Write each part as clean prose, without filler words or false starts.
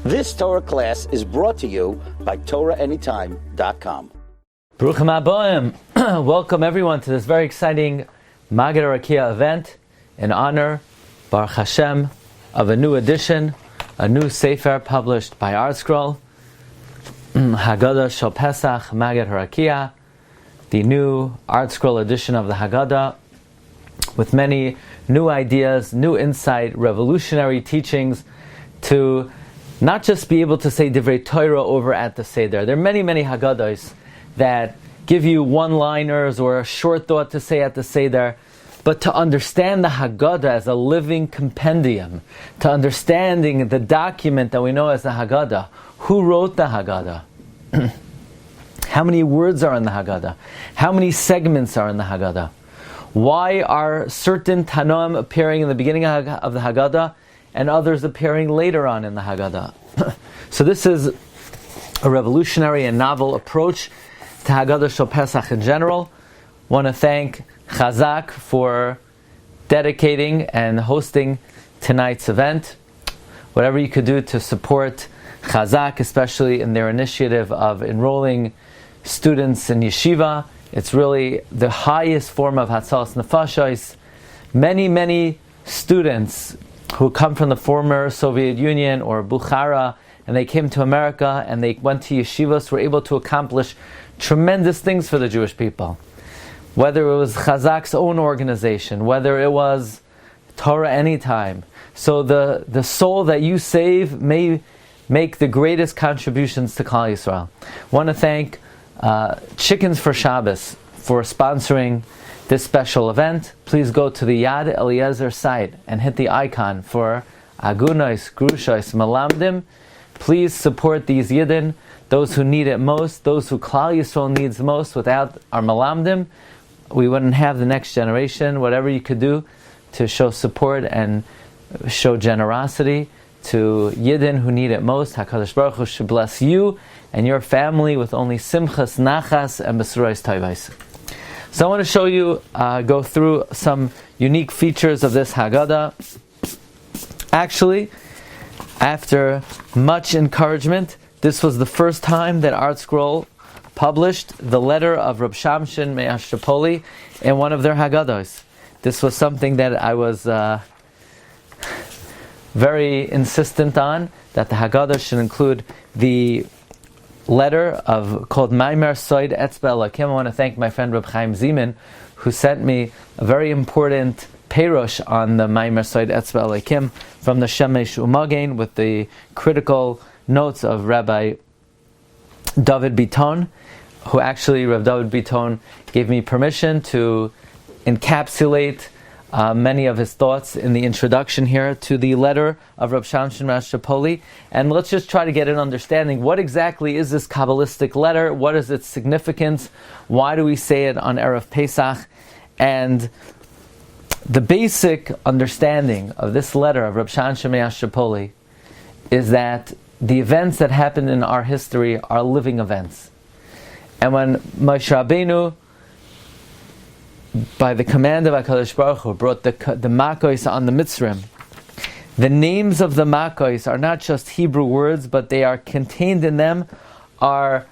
This Torah class is brought to you by TorahAnytime.com. Baruchim Aboim. Welcome everyone to this very exciting Maggid Harakiah event in honor, Baruch Hashem, of a new edition, a new Sefer published by ArtScroll, Haggadah Shel Pesach, Maggid Harakiah, the new ArtScroll edition of the Haggadah, with many new ideas, new insight, revolutionary teachings to not just be able to say Divrei Torah over at the Seder. There are many, many Haggadahs that give you one-liners or a short thought to say at the Seder, but to understand the Haggadah as a living compendium, to understanding the document that we know as the Haggadah. Who wrote the Haggadah? How many words are in the Haggadah? How many segments are in the Haggadah? Why are certain Tanoim appearing in the beginning of the Haggadah and others appearing later on in the Haggadah? So this is a revolutionary and novel approach to Haggadah Shel Pesach in general. Want to thank Chazak for dedicating and hosting tonight's event. Whatever you could do to support Chazak, especially in their initiative of enrolling students in yeshiva. It's really the highest form of Hatzalas Nefashos. Many, many students who come from the former Soviet Union or Bukhara, and they came to America and they went to yeshivas, were able to accomplish tremendous things for the Jewish people. Whether it was Chazak's own organization, whether it was Torah Anytime. So the soul that you save may make the greatest contributions to Klal Yisrael. Want to thank Chickens for Shabbos for sponsoring this special event. Please go to the Yad Eliezer site and hit the icon for Agunos, Grushos, Malamdim. Please support these Yidden, those who need it most, those who Klal Yisrael needs most. Without our Malamdim, we wouldn't have the next generation. Whatever you could do to show support and show generosity to Yidden who need it most, HaKadosh Baruch Hu should bless you and your family with only Simchas, Nachas, and Besuros Tovos. So I want to show you, go through some unique features of this Haggadah. Actually, after much encouragement, this was the first time that ArtScroll published the letter of Reb Shamshin Me'ashapoli in one of their Haggadahs. This was something that I was very insistent on, that the Haggadah should include the letter called Maimer Soid Etzba Elokim. I want to thank my friend Reb Chaim Zeman, who sent me a very important Perush on the Maimer Soid Etzba Elokim from the Shemesh Umagen with the critical notes of Rabbi David Biton, who actually, Rabbi David Biton gave me permission to encapsulate many of his thoughts in the introduction here to the letter of Reb Shamshin Rashapoli. And let's just try to get an understanding. What exactly is this Kabbalistic letter? What is its significance? Why do we say it on Erev Pesach? And the basic understanding of this letter of Reb Shamshin Rashapoli is that the events that happen in our history are living events. And when Moshe Rabbeinu, by the command of HaKadosh Baruch Hu, brought the Makos on the Mitzrim, the names of the Makos are not just Hebrew words, but they are contained in them are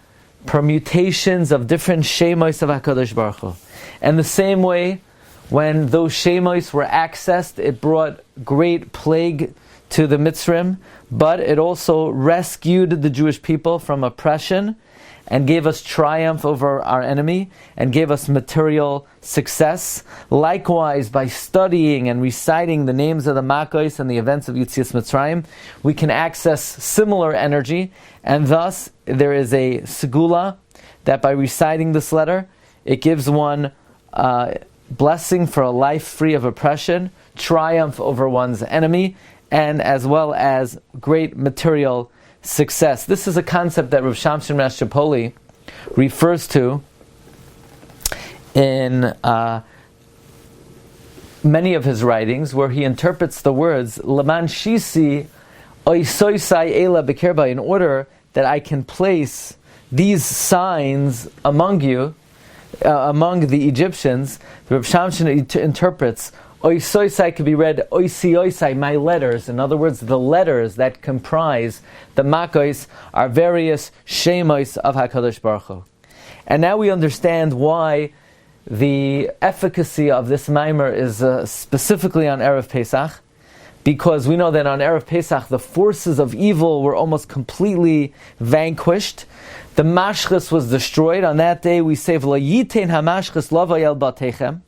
permutations of different Shemos of HaKadosh Baruch Hu. And the same way, when those Shemos were accessed, it brought great plague to the Mitzrim, but it also rescued the Jewish people from oppression and gave us triumph over our enemy, and gave us material success. Likewise, by studying and reciting the names of the Makos and the events of Yetzias Mitzrayim, we can access similar energy, and thus there is a segula that by reciting this letter, it gives one blessing for a life free of oppression, triumph over one's enemy, and as well as great material success. This is a concept that Reb Shamshin Rashapoli refers to in many of his writings, where he interprets the words Laman Shisi Oisoisai Ela Bekerba, in order that I can place these signs among you, among the Egyptians. Reb Shamshin interprets Oisoisai could be read oisioisai, my letters. In other words, the letters that comprise the Makos are various Shemos of HaKadosh Baruch Hu. And now we understand why the efficacy of this Maimer is specifically on Erev Pesach, because we know that on Erev Pesach the forces of evil were almost completely vanquished. The Mashchus was destroyed. On that day we say, V'lo yitein hamashchus lo vayel batechem.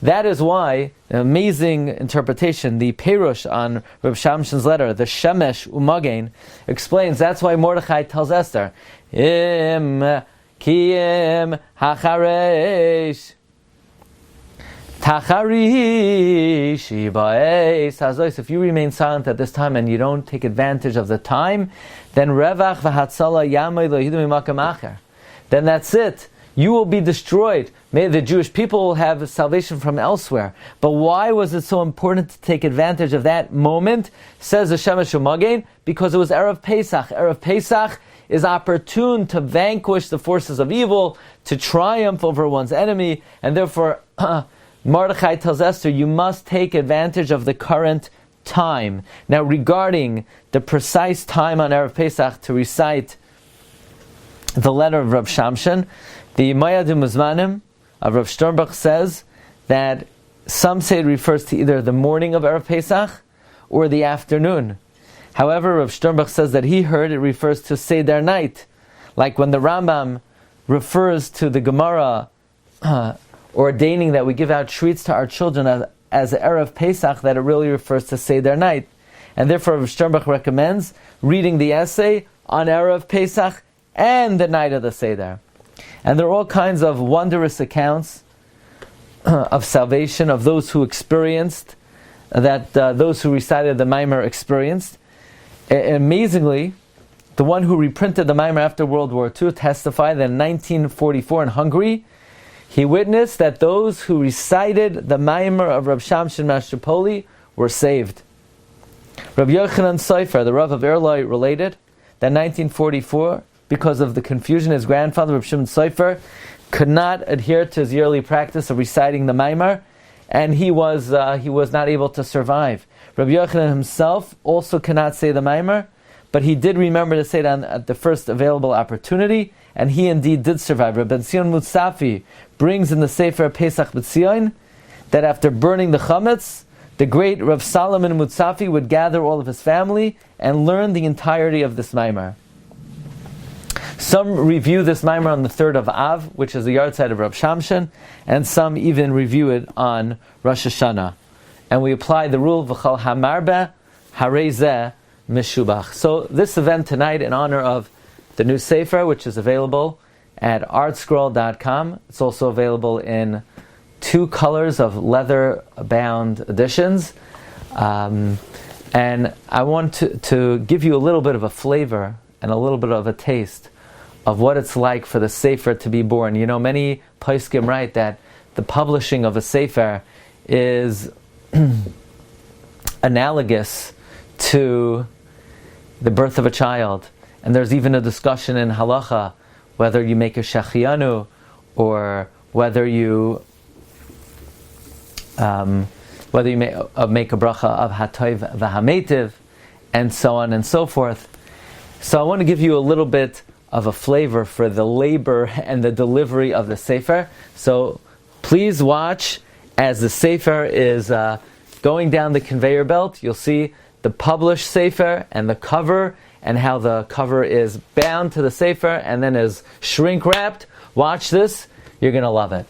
That is why, an amazing interpretation, the Perush on Reb Shamson's letter, the Shemesh Umagen, explains that's why Mordechai tells Esther, Im Kiyim Hacharesh Tacharish Ibaes Hazois. If you remain silent at this time and you don't take advantage of the time, then Revach V'Hatzala Yamei Lo Yidu Mimakam Acher. Then that's it. You will be destroyed. Maybe the Jewish people will have salvation from elsewhere. But why was it so important to take advantage of that moment? Says the Shemesh Umagen, because it was Erev Pesach. Erev Pesach is opportune to vanquish the forces of evil, to triumph over one's enemy, and therefore Mordechai tells Esther, you must take advantage of the current time. Now regarding the precise time on Erev Pesach to recite the letter of Rav Shamshon, the Mayadim Uzmanim of Rav Sternbach says that some say it refers to either the morning of Erev Pesach or the afternoon. However, Rav Sternbach says that he heard it refers to Seder night, like when the Rambam refers to the Gemara ordaining that we give out treats to our children as Erev Pesach, that it really refers to Seder night. And therefore Rav Sternbach recommends reading the essay on Erev Pesach and the night of the Seder. And there are all kinds of wondrous accounts of salvation of those who experienced, that those who recited the Maimer experienced. Amazingly, the one who reprinted the Maimer after World War II testified that in 1944 in Hungary, he witnessed that those who recited the Maimer of Rav Shamshon Mashtrapoli were saved. Rav Yochanan Sofer, the Rav of Erloi, related that in 1944, because of the confusion, his grandfather, Rav Shimon Sofer, could not adhere to his yearly practice of reciting the Maimer, and he was not able to survive. Rabbi Yochanan himself also cannot say the Maimer, but he did remember to say it at the first available opportunity, and he indeed did survive. Rabbi Tzion Mutsafi brings in the Sefer Pesach B'Tzion that after burning the chametz, the great Rav Solomon Mutsafi would gather all of his family and learn the entirety of this Maimer. Some review this Maimer on the 3rd of Av, which is the yahrzeit of Rav Shamshon, and some even review it on Rosh Hashanah. And we apply the rule, V'chal hamarbe harezeh mishubach. So this event tonight in honor of the new Sefer, which is available at artscroll.com. It's also available in 2 colors of leather-bound editions. And I want to give you a little bit of a flavor and a little bit of a taste of what it's like for the Sefer to be born. You know, many poskim write that the publishing of a Sefer is analogous to the birth of a child. And there's even a discussion in halacha whether you make a shechianu or whether you make a bracha of hatov v'hametiv, and so on and so forth. So I want to give you a little bit of a flavor for the labor and the delivery of the Sefer. So please watch as the Sefer is going down the conveyor belt. You'll see the published Sefer and the cover, and how the cover is bound to the Sefer and then is shrink wrapped. Watch this, you're going to love it.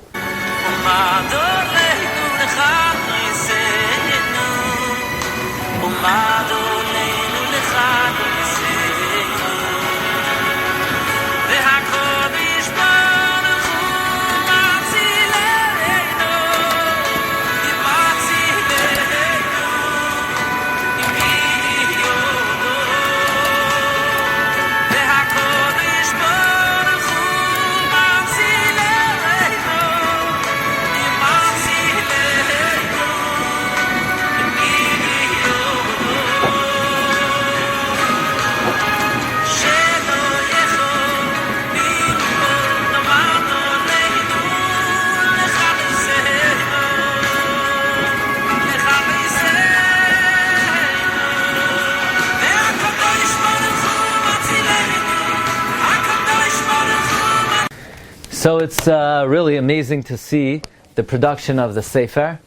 So it's really amazing to see the production of the Sefer,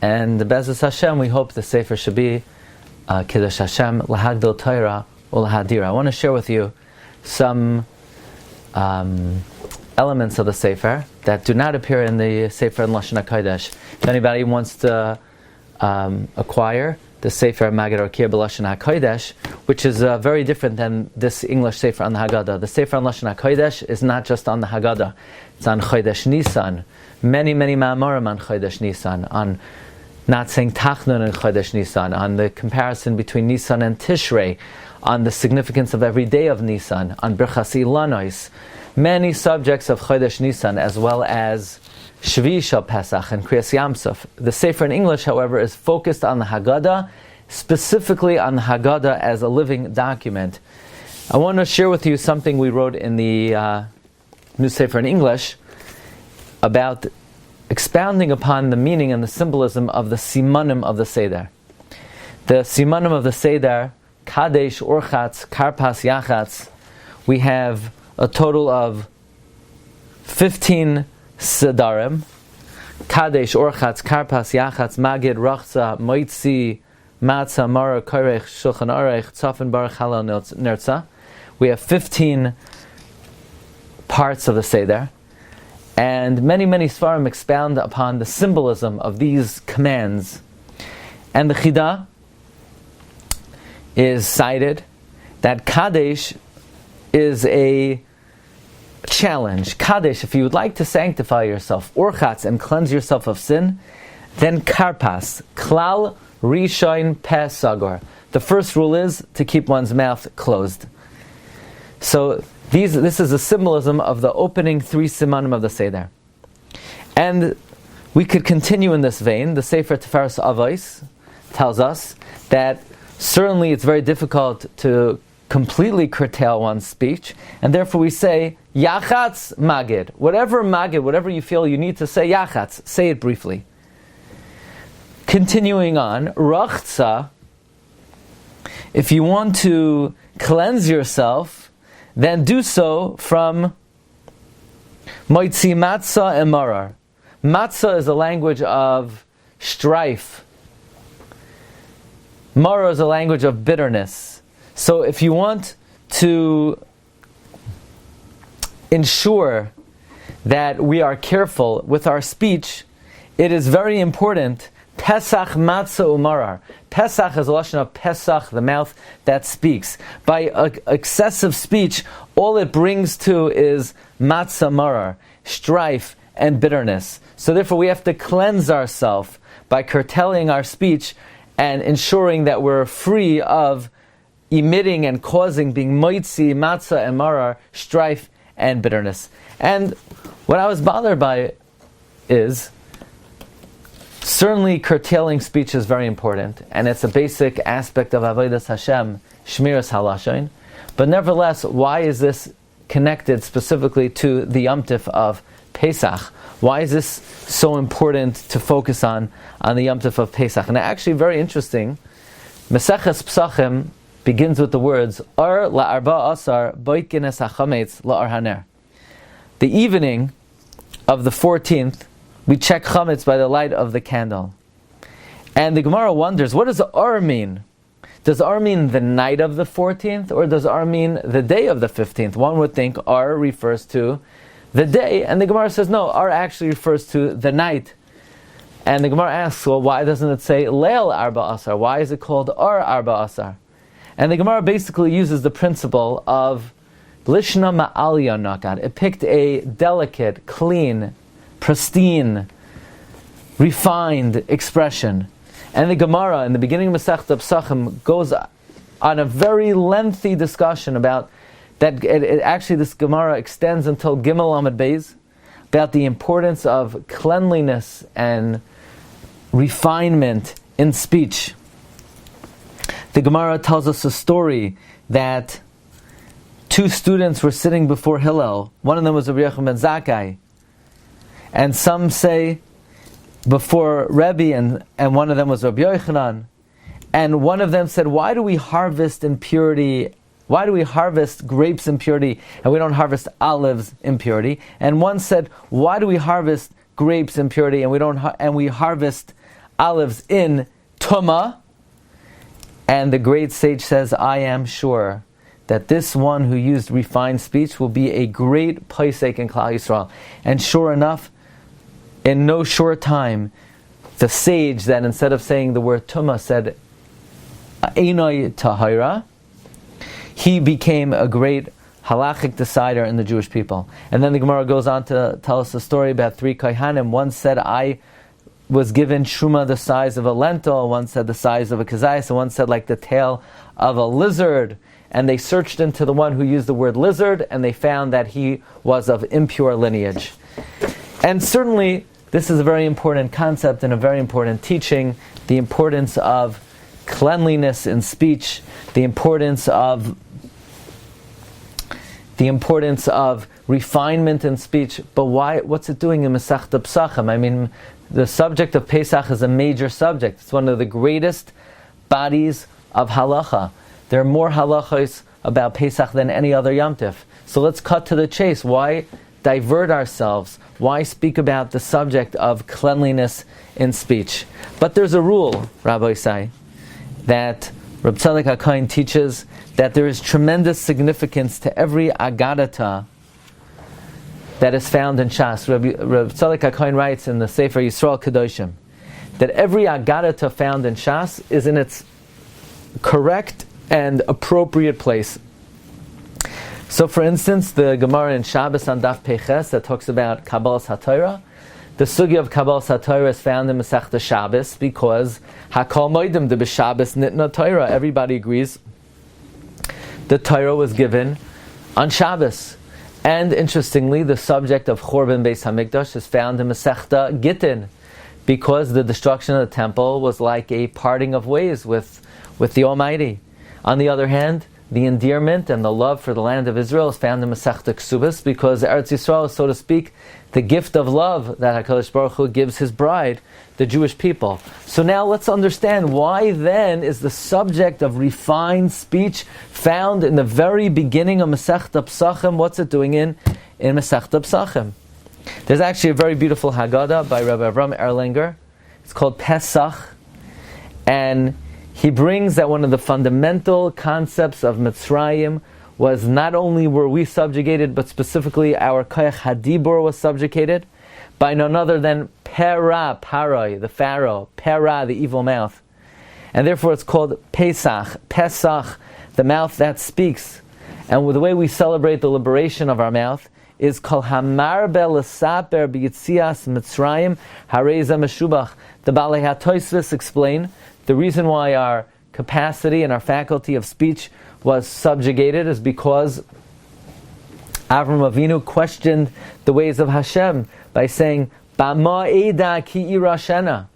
and the Be'ezus Hashem, we hope the Sefer should be Kiddush Hashem, L'Hagdil Torah, U'L'Hadira. I want to share with you some elements of the Sefer that do not appear in the Sefer in Lashon HaKodesh. If anybody wants to acquire the Sefer Maggid Harakiah B'Lashon HaKodesh, which is very different than this English Sefer on the Haggadah. The Sefer on Lashon HaKodesh is not just on the Haggadah, it's on Chodesh Nisan. Many ma'amorim on Chodesh Nisan, on not saying Tachnun in Chodesh Nisan, on the comparison between Nisan and Tishrei, on the significance of every day of Nisan, on Birchas Ilanois, many subjects of Chodesh Nisan, as well as Shvi Shel Pesach and Kriyas Yamsuf. The Sefer in English, however, is focused on the Haggadah, specifically on the Haggadah as a living document. I want to share with you something we wrote in the New Sefer in English about expounding upon the meaning and the symbolism of the simanim of the Seder. The simanim of the Seder, Kadesh, Orchatz, Karpas, Yachatz, we have a total of 15 Sedarim. Kadesh, Orchatz, Karpas, Yachatz, Maggid, Rachza, Moitzi, Matzah, Mara, Korech, Shulchan Aruch, Tzafin, Baruch, Halal, Nertza. We have 15 parts of the Seder. And many Svarim expound upon the symbolism of these commands. And the Chidah is cited that Kadesh is a challenge. Kadesh, if you would like to sanctify yourself, Orchatz, and cleanse yourself of sin, then Karpas, Klal, Rishoin, Peh, Sagor. The first rule is to keep one's mouth closed. So this is a symbolism of the opening 3 simanim of the Seder. And we could continue in this vein. The Sefer Tiferes Avos tells us that certainly it's very difficult to completely curtail one's speech, and therefore we say, Yachatz Maggid. Whatever you feel you need to say, Yachatz, say it briefly. Continuing on, Rachza, if you want to cleanse yourself, then do so from Moitzi Matzah and Marar. Matzah is a language of strife. Marar is a language of bitterness. So if you want to ensure that we are careful with our speech, it is very important. Pesach matzah umarar. Pesach is a lashon of Pesach, the mouth that speaks. By excessive speech, all it brings to is matzah marar, strife and bitterness. So therefore we have to cleanse ourselves by curtailing our speech and ensuring that we're free of emitting and causing, being moitzi, matzah and marar, strife and bitterness. And what I was bothered by is, certainly curtailing speech is very important, and it's a basic aspect of Avodas Hashem, Shmiras Halashon. But nevertheless, why is this connected specifically to the Yom Tif of Pesach? Why is this so important to focus on the Yom Tif of Pesach? And actually very interesting, Meseches Pesachim begins with the words, Ar la'arba asar boikines hachametz la'ar haner. The evening of the 14th, we check chametz by the light of the candle. And the Gemara wonders, what does Ar mean? Does Ar mean the night of the 14th, or does Ar mean the day of the 15th? One would think Ar refers to the day, and the Gemara says no, Ar actually refers to the night. And the Gemara asks, well, why doesn't it say Leil Arba Asar? Why is it called Ar Arba Asar? And the Gemara basically uses the principle of Lishna Ma'alya Nakad. It picked a delicate, clean, pristine, refined expression. And the Gemara in the beginning of Masechta Pesachim goes on a very lengthy discussion about that. Actually, this Gemara extends until Gimel Amud Beis, about the importance of cleanliness and refinement in speech. The Gemara tells us a story that 2 students were sitting before Hillel. One of them was Rabbi Yochanan ben Zakkai, and some say before Rebbe, and one of them was Rabbi Yochanan. And one of them said, why do we harvest impurity Why do we harvest grapes in purity and we don't harvest olives in purity? And one said, why do we harvest grapes in purity and we harvest olives in tumah? And the great sage says, I am sure that this one who used refined speech will be a great Pesach in Klal Yisrael. And sure enough, in no short time, the sage that instead of saying the word tumah said Einoi Tahira, he became a great halachic decider in the Jewish people. And then the Gemara goes on to tell us a story about three Kohanim. One said, I was given truma the size of a lentil, one said the size of a kazayas, and one said like the tail of a lizard. And they searched into the one who used the word lizard, and they found that he was of impure lineage. And certainly, this is a very important concept and a very important teaching, the importance of cleanliness in speech, the importance of refinement in speech. But why? What's it doing in Masechta Pesachim? I mean, the subject of Pesach is a major subject. It's one of the greatest bodies of halacha. There are more halachos about Pesach than any other Yom Tov. So let's cut to the chase. Why divert ourselves? Why speak about the subject of cleanliness in speech? But there's a rule, Rabbi Isai, that Reb Tzadok HaKohen teaches that there is tremendous significance to every Haggadah that is found in Shas. Reb Tzadok HaKohen writes in the Sefer Yisrael Kedoshim that every Haggadah found in Shas is in its correct and appropriate place. So, for instance, the Gemara in Shabbos on Daf Peches that talks about Kabbalas HaTorah, the sugya of Kabbalas HaTorah is found in Masechta Shabbos because Hakol Moedim de B'Shabbos Nitna Torah. Everybody agrees the Torah was given on Shabbos. And interestingly, the subject of Chorban Beis Hamikdash is found in Masechta Gittin because the destruction of the temple was like a parting of ways with the Almighty. On the other hand, the endearment and the love for the land of Israel is found in Masechta Ksubas because Eretz Yisrael is, so to speak, the gift of love that HaKadosh Baruch Hu gives His bride, the Jewish people. So now let's understand why then is the subject of refined speech found in the very beginning of Masechta Pesachim. What's it doing in Masechta Pesachim? There's actually a very beautiful Haggadah by Rabbi Avram Erlanger. It's called Pesach, and he brings that one of the fundamental concepts of Mitzrayim was not only were we subjugated, but specifically our Koyach Hadibor was subjugated by none other than Paroi, the Pharaoh, Para, the evil mouth. And therefore it's called Pesach, the mouth that speaks. And the way we celebrate the liberation of our mouth is Kol Hamar Belasaper B'Yitzias Mitzrayim Hareza Meshubach. The Balei HaTosfos explain the reason why our capacity and our faculty of speech was subjugated is because Avram Avinu questioned the ways of Hashem by saying, Bama Eda Ki Irashena.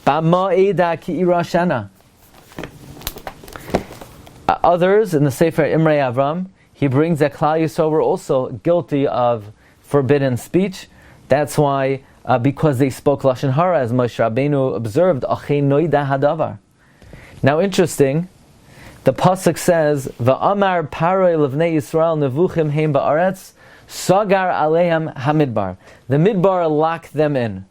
Bama Eda Ki Irashena. Others, in the Sefer Imrei Avram, he brings that Klal Yisrael were also guilty of forbidden speech. That's why, because they spoke Lashon Hara, as Moshe Rabbeinu observed, Achei Noida Hadavar. Now interesting, the Pasuk says, Va'amar Paroi Levnei Yisrael Nevuchim Heim Ba'aretz, Sagar Aleim Hamidbar. The Midbar locked them in.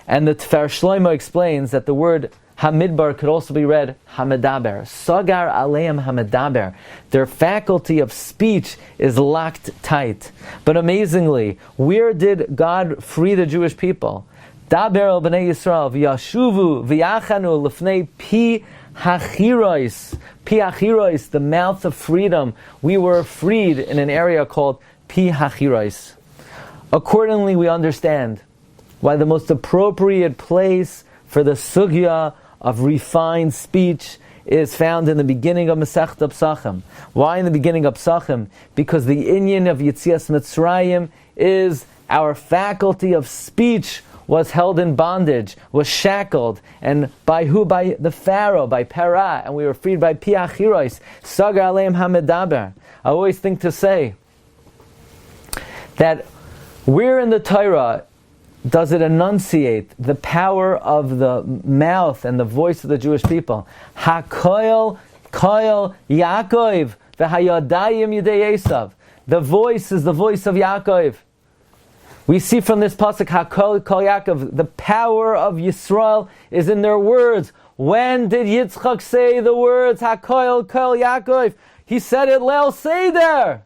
And the Tfer Shlomo explains that the word Hamidbar could also be read Hamidaber. Sagar Aleim Hamidaber. Their faculty of speech is locked tight. But amazingly, where did God free the Jewish people? Daber el b'nei Yisrael v'yashuvu v'yachanu l'fnei pi hachirois. Pi hachirois, the mouth of freedom. We were freed in an area called Pi hachirois. Accordingly, we understand why the most appropriate place for the sugya of refined speech is found in the beginning of Masechta Pesachim. Why in the beginning of Pesachim? Because the inyan of Yetzias Mitzrayim is our faculty of speech was held in bondage, was shackled, and by who? By the Pharaoh, by Para, and we were freed by Pi Achiros, Sagar Aleim Hamedaber. I always think to say that where in the Torah does it enunciate the power of the mouth and the voice of the Jewish people? HaKoil, Koil, Yaakov, v'hayadayim yidei Esav. The voice is the voice of Yaakov. We see from this pasuk, Hakol Kol Yaakov, the power of Yisrael is in their words. When did Yitzchak say the words Hakol Kol Yaakov? He said it Leil Seder.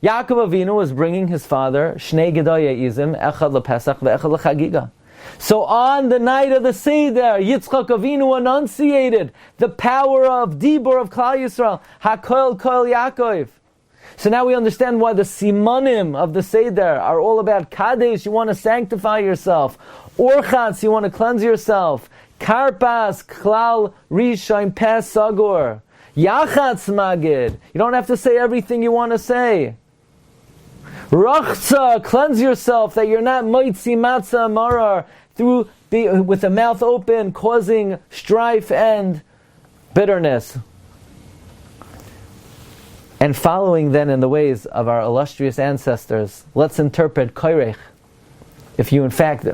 Yaakov Avinu was bringing his father Shnei Gedaya Izim, Echad LePesach ve'Echad LeChagiga. So on the night of the Seder, Yitzchak Avinu enunciated the power of Dibur of Klal Yisrael, Hakol Kol Yaakov. So now we understand why the simanim of the Seder are all about Kadesh, you want to sanctify yourself. Orchatz, you want to cleanse yourself. Karpas, Klal, Rishon, Pes, Sagur. Yachatz Maggid, you don't have to say everything you want to say. Rachza, cleanse yourself that you're not moitzi matzah marar with the mouth open, causing strife and bitterness. And following then in the ways of our illustrious ancestors, let's interpret koirech. If you in fact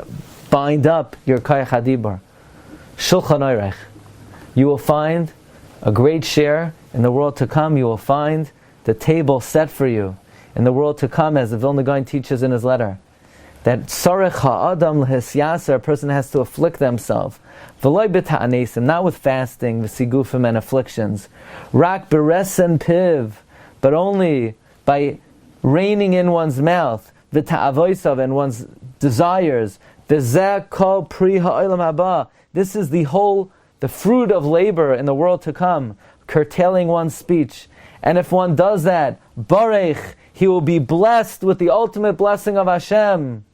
bind up your koirech hadibur, shulchan orech, you will find a great share in the world to come. You will find the table set for you in the world to come, as the Vilna Gaon teaches in his letter, that tzarech ha'adam l'hisyasa, a person has to afflict themselves, v'loy b'ta'anesim, not with fasting, v'sigufim and afflictions, rak b'resen piv, but only by reining in one's mouth, v'ta'avoisav, and one's desires, v'zeh kol pri ha'olam haba. This is the fruit of labor in the world to come, curtailing one's speech. And if one does that, barech, he will be blessed with the ultimate blessing of Hashem.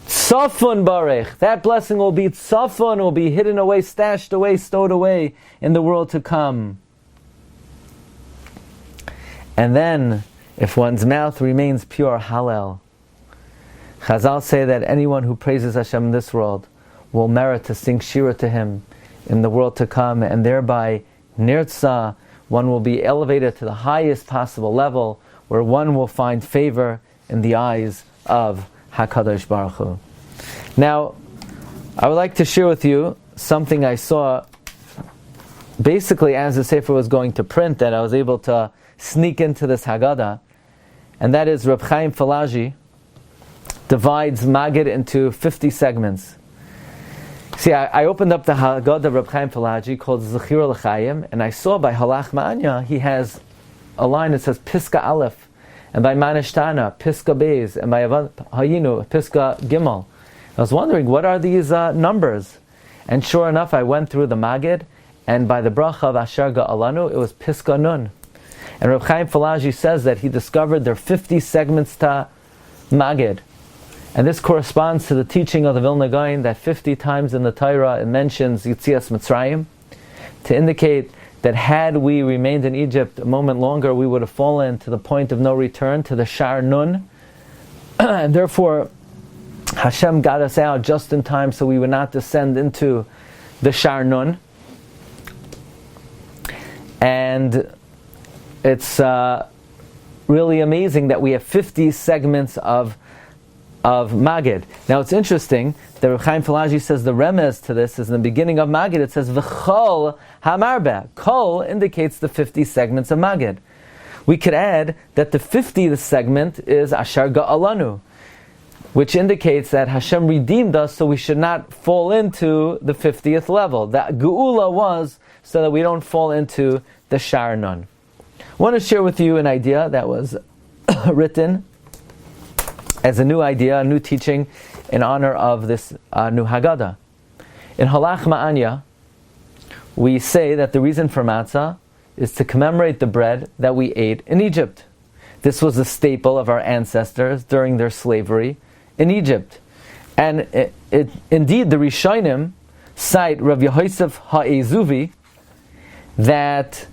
Tzafun barech, that blessing will be tzafun, will be hidden away, stashed away, stowed away in the world to come. And then, if one's mouth remains pure, Hallel. Chazal say that anyone who praises Hashem in this world will merit to sing Shiur to Him in the world to come, and thereby, Nirtza, one will be elevated to the highest possible level, where one will find favor in the eyes of HaKadosh Baruch Hu. Now, I would like to share with you something I saw basically as the Sefer was going to print, that I was able to sneak into this Haggadah, and that is Reb Chaim Falaji divides Maggid into 50 segments. See, I opened up the Haggadah of Reb Chaim Falaji called Zechira L'Chaim, and I saw by Halach Ma'anya he has a line that says Piska Aleph, and by Manishtana, Piska Beis, and by Hayinu, Piska Gimel. I was wondering, what are these numbers? And sure enough, I went through the Maggid, and by the bracha of Asher Ga'alanu, it was Piska Nun. And Reb Chaim Falaji says that he discovered there are 50 segments to Maggid. And this corresponds to the teaching of the Vilna Gaon that 50 times in the Torah it mentions Yitzias Mitzrayim, to indicate that had we remained in Egypt a moment longer, we would have fallen to the point of no return, to the Shar Nun. And therefore, Hashem got us out just in time so we would not descend into the Shar Nun. And it's really amazing that we have 50 segments of Maggid. Now it's interesting that Reb Chaim Falaji says the remez to this is in the beginning of Maggid. It says v'chol hamarbe. Kol indicates the 50 segments of Maggid. We could add that the 50th segment is Asher Ga'alanu, which indicates that Hashem redeemed us, so we should not fall into the 50th level. That Geula was so that we don't fall into the Shar Nun. I want to share with you an idea that was written as a new idea, a new teaching in honor of this new Haggadah. In Halach Ma'anya, we say that the reason for matzah is to commemorate the bread that we ate in Egypt. This was a staple of our ancestors during their slavery in Egypt. And indeed, the Rishonim cite Rav Yehosef Ha'ezuvi that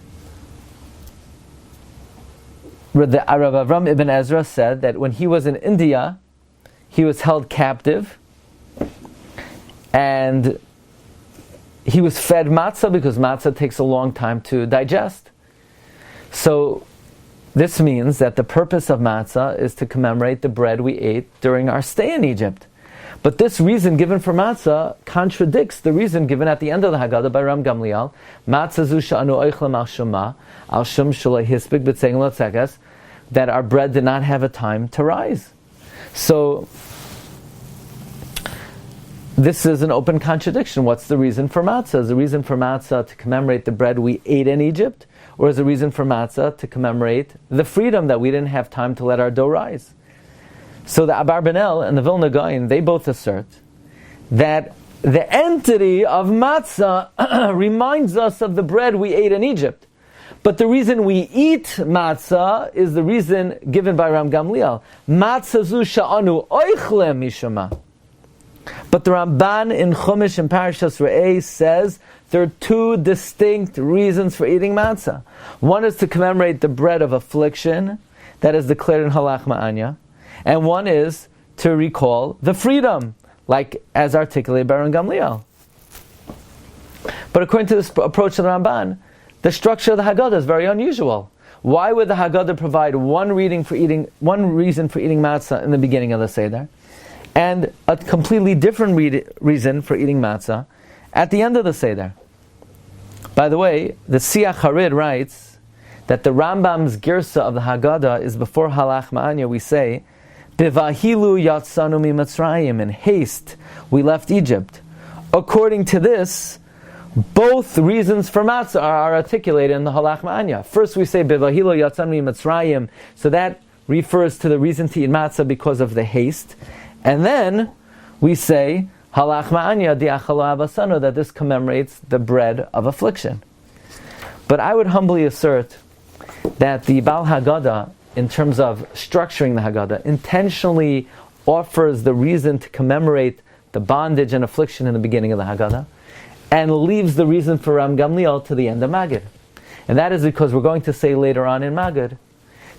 Rav Avram ibn Ezra said that when he was in India, he was held captive and he was fed matzah because matzah takes a long time to digest. So this means that the purpose of matzah is to commemorate the bread we ate during our stay in Egypt. But this reason given for matzah contradicts the reason given at the end of the Haggadah by Ram Gamliel. Matzah zu she'anu oichlem al shema, al shum shaloi hispik b'tzein l'tzeges, that our bread did not have a time to rise. So, this is an open contradiction. What's the reason for matzah? Is the reason for matzah to commemorate the bread we ate in Egypt? Or is the reason for matzah to commemorate the freedom that we didn't have time to let our dough rise? So the Abarbanel and the Vilna Gaon, they both assert that the entity of matzah reminds us of the bread we ate in Egypt. But the reason we eat matzah is the reason given by Ram Gamliel. Matzah zu sha'anu oichlem mishama. But the Ramban in Chumash and Parshas Re'eh says there are two distinct reasons for eating matzah. One is to commemorate the bread of affliction that is declared in Halach Ma'anya. And one is to recall the freedom, like as articulated by Ram Gamliel. But according to this approach of the Ramban, the structure of the Haggadah is very unusual. Why would the Haggadah provide one reason for eating matzah in the beginning of the Seder, and a completely different reason for eating matzah at the end of the Seder? By the way, the Siach Harid writes that the Rambam's girsa of the Haggadah is before Halach Ma'anya. We say, Bivahilu yatsanu miMitzrayim, in haste we left Egypt. According to this, both reasons for matzah are articulated in the Halach Ma'anya. First we say Bivahilu yatsanu miMitzrayim, so that refers to the reason to eat matzah because of the haste. And then we say Halach Ma'anya di'achalo avasanu, that this commemorates the bread of affliction. But I would humbly assert that the Baal Haggadah, in terms of structuring the Haggadah, intentionally offers the reason to commemorate the bondage and affliction in the beginning of the Haggadah, and leaves the reason for Ram Gamliel to the end of Maggid. And that is because we're going to say later on in Maggid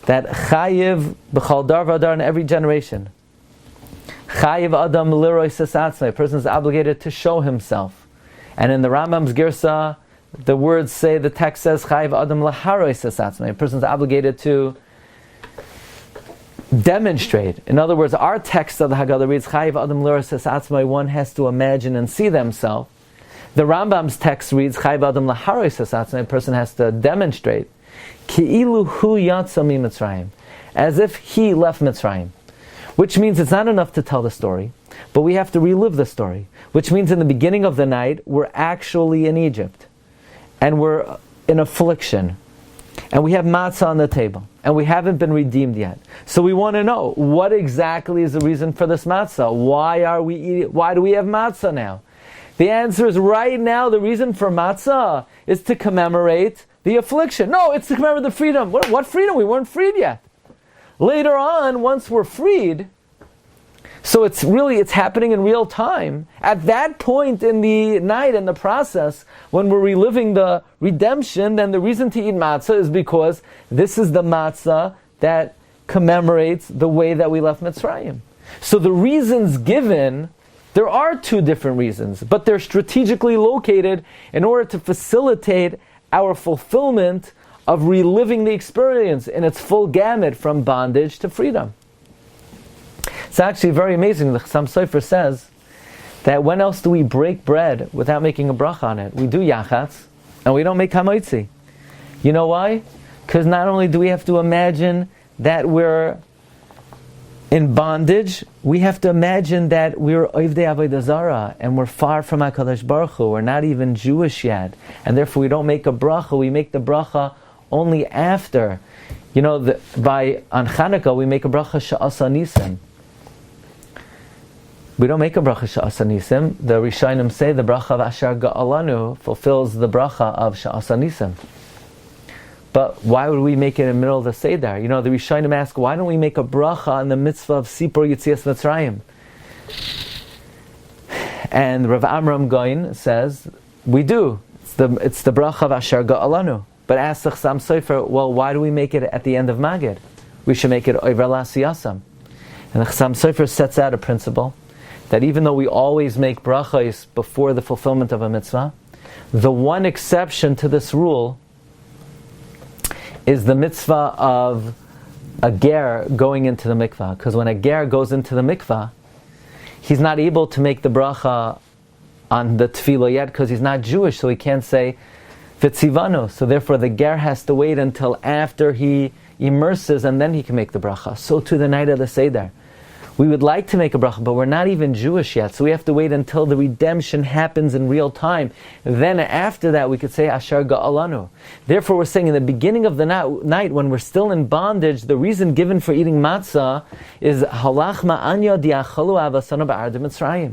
that Chayiv b'chal dar v'adar, in every generation, Chayiv adam l'roi sesatzmei, a person is obligated to show himself. And in the Rambam's Girsa, the words say, the text says Chayiv adam l'haroi sesatzmei, a person is obligated to demonstrate. In other words, our text of the Haggadah reads Chayiv Adam L'Roi Sesatzmai, one has to imagine and see themselves. The Rambam's text reads Chayiv Adam L'Haroi Sesatzmai, a person has to demonstrate. Ki'ilu hu yatsa miMitzrayim, as if he left Mitzrayim. Which means it's not enough to tell the story, but we have to relive the story. Which means in the beginning of the night, we're actually in Egypt. And we're in affliction. And we have matzah on the table. And we haven't been redeemed yet. So we want to know, what exactly is the reason for this matzah? Why do we have matzah now? The answer is right now, the reason for matzah is to commemorate the affliction. No, it's to commemorate the freedom. What freedom? We weren't freed yet. Later on, once we're freed, so it's happening in real time. At that point in the night, in the process, when we're reliving the redemption, then the reason to eat matzah is because this is the matzah that commemorates the way that we left Mitzrayim. So the reasons given, there are two different reasons, but they're strategically located in order to facilitate our fulfillment of reliving the experience in its full gamut from bondage to freedom. It's actually very amazing. The Chassam Sofer says that when else do we break bread without making a bracha on it? We do yachatz, and we don't make hamoitzi. You know why? Because not only do we have to imagine that we're in bondage, we have to imagine that we're oivdei avodah zara, and we're far from HaKadosh Baruch Hu. We're not even Jewish yet, and therefore we don't make a bracha. We make the bracha only after. On Chanukah we make a bracha she'asa nisim. We don't make a bracha she'asa nisim. The Rishonim say the bracha of Asher Ga'alanu fulfills the bracha of she'asa nisim. But why would we make it in the middle of the Seder? The Rishonim ask, why don't we make a bracha on the mitzvah of Sipur Yitzias Mitzrayim? And Rav Amram Goin says, we do. It's the bracha of Asher Ga'alanu. But ask the Chassam Sofer, well, why do we make it at the end of Maggid? We should make it Oiver L'Asiyasam. And the Chassam Sofer sets out a principle that even though we always make brachos before the fulfillment of a mitzvah, the one exception to this rule is the mitzvah of a ger going into the mikvah. Because when a ger goes into the mikvah, he's not able to make the bracha on the tefillah yet because he's not Jewish, so he can't say Vitzivano. So therefore the ger has to wait until after he immerses and then he can make the bracha. So to the night of the Seder. We would like to make a bracha, but we're not even Jewish yet, so we have to wait until the redemption happens in real time. Then after that we could say Asher Ga'alanu. Therefore we're saying in the beginning of the night, when we're still in bondage, the reason given for eating matzah is Halach ma'anya di'achalu avasana ba'ardim Mitzrayim.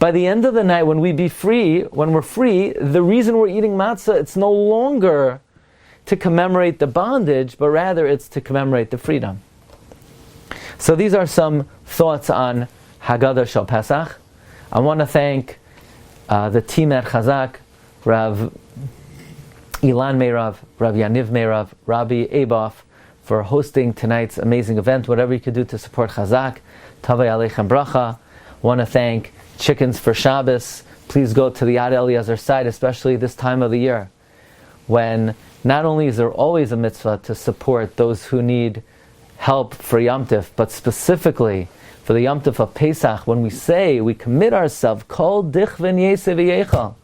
By the end of the night, when we're free, the reason we're eating matzah, it's no longer to commemorate the bondage, but rather it's to commemorate the freedom. So these are some thoughts on Haggadah Shel Pesach. I want to thank the team at Chazak, Rav Ilan Meirav, Rav Yaniv Meirav, Rabbi Aboff, for hosting tonight's amazing event. Whatever you could do to support Chazak, Tavay Aleichem Bracha. I want to thank Chickens for Shabbos. Please go to the Yad Eliezer site, especially this time of the year, when not only is there always a mitzvah to support those who need help for Yom Tif, but specifically for the Yom Tif of Pesach, when we say, we commit ourselves, Kol dich v'nyese v'yechal.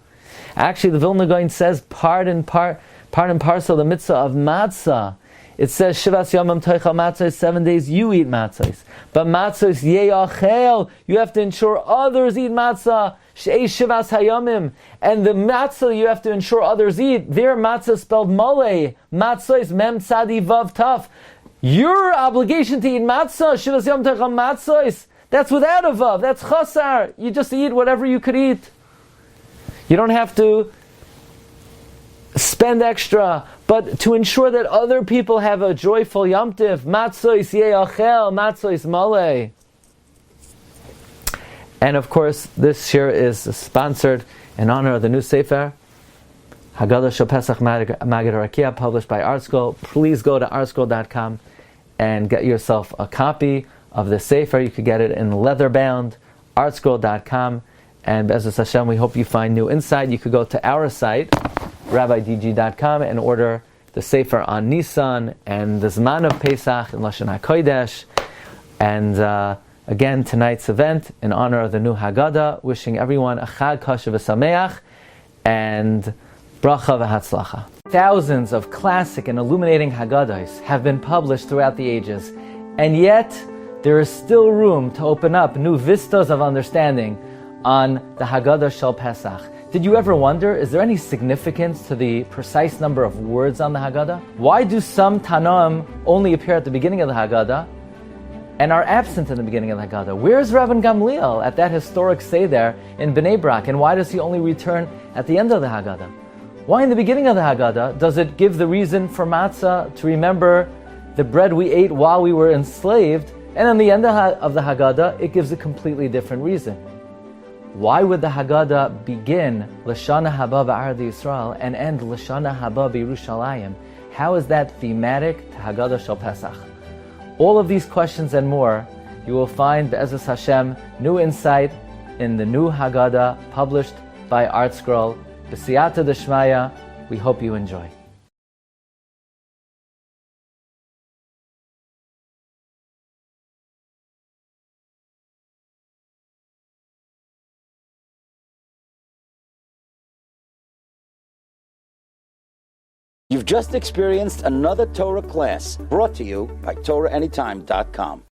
Actually, the Vilna Gaon says, part and parcel, the mitzvah of matzah. It says, Shivas Yomim Toichal Matzos, 7 days you eat matzos. But matzos ye'achel, you have to ensure others eat matzah. She'ei Shivas Hayomim. And the matzah you have to ensure others eat. Their matzah spelled malei. Matzos, mem tzadi vav taf. Your obligation to eat matzah, Shivas Yom Toichal Matzos, that's without a vav, that's chasar. You just eat whatever you could eat. You don't have to spend extra, but to ensure that other people have a joyful Yom Tif, matzos ye'achel, matzos malei. And of course, this shiur is sponsored in honor of the new Sefer, Haggadah Shel Pesach Maggid Harakiah, published by ArtScroll. Please go to artscroll.com and get yourself a copy of the Sefer. You could get it in leather bound, artscroll.com. And Be'ezus Hashem, we hope you find new insight. You could go to our site, rabbidg.com, and order the Sefer on Nisan and the Zman of Pesach in Lashon HaKodesh. And again, tonight's event in honor of the new Haggadah, wishing everyone a Chag Kosher v'Sameach and Bracha v'Hatzlacha. Thousands of classic and illuminating Haggadahs have been published throughout the ages, and yet there is still room to open up new vistas of understanding on the Haggadah Shel Pesach. Did you ever wonder, is there any significance to the precise number of words on the Haggadah? Why do some Tanoim only appear at the beginning of the Haggadah and are absent in the beginning of the Haggadah? Where's Rabbi Gamliel at that historic Seder in Bnei Brak, and why does he only return at the end of the Haggadah? Why in the beginning of the Haggadah does it give the reason for matzah to remember the bread we ate while we were enslaved, and in the end of the Haggadah it gives a completely different reason? Why would the Haggadah begin Lashana Haba B'Arad Yisrael and end Lashana Haba B'Yerushalayim? How is that thematic to Haggadah Shel Pesach? All of these questions and more, you will find Be'ezus Hashem new insight in the new Haggadah published by ArtScroll. B'siyata d'shmaya, we hope you enjoy. You've just experienced another Torah class brought to you by TorahAnytime.com.